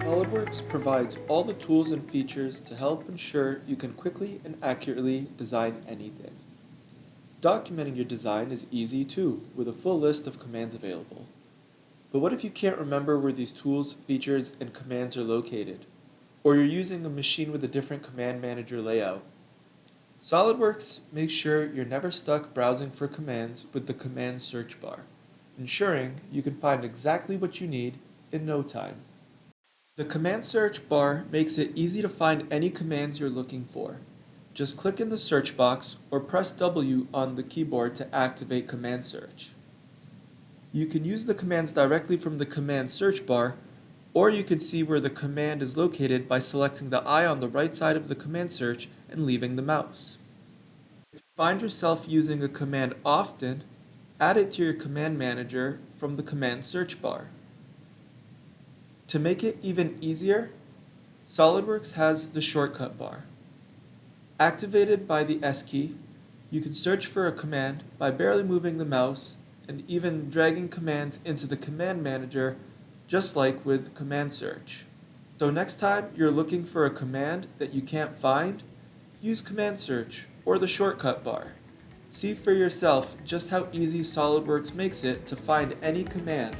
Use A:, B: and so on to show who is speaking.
A: SOLIDWORKS provides all the tools and features to help ensure you can quickly and accurately design anything. Documenting your design is easy too, with a full list of commands available. But what if you can't remember where these tools, features, and commands are located? Or you're using a machine with a different command manager layout? SOLIDWORKS makes sure you're never stuck browsing for commands with the command search bar, ensuring you can find exactly what you need in no time. The command search bar makes it easy to find any commands you're looking for. Just click in the search box or press W on the keyboard to activate command search. You can use the commands directly from the command search bar, or you can see where the command is located by selecting the eye on the right side of the command search and leaving the mouse. If you find yourself using a command often, add it to your command manager from the command search bar. To make it even easier, SOLIDWORKS has the shortcut bar. Activated by the S key, you can search for a command by barely moving the mouse and even dragging commands into the command manager, just like with command search. So next time you're looking for a command that you can't find, use command search or the shortcut bar. See for yourself just how easy SOLIDWORKS makes it to find any command.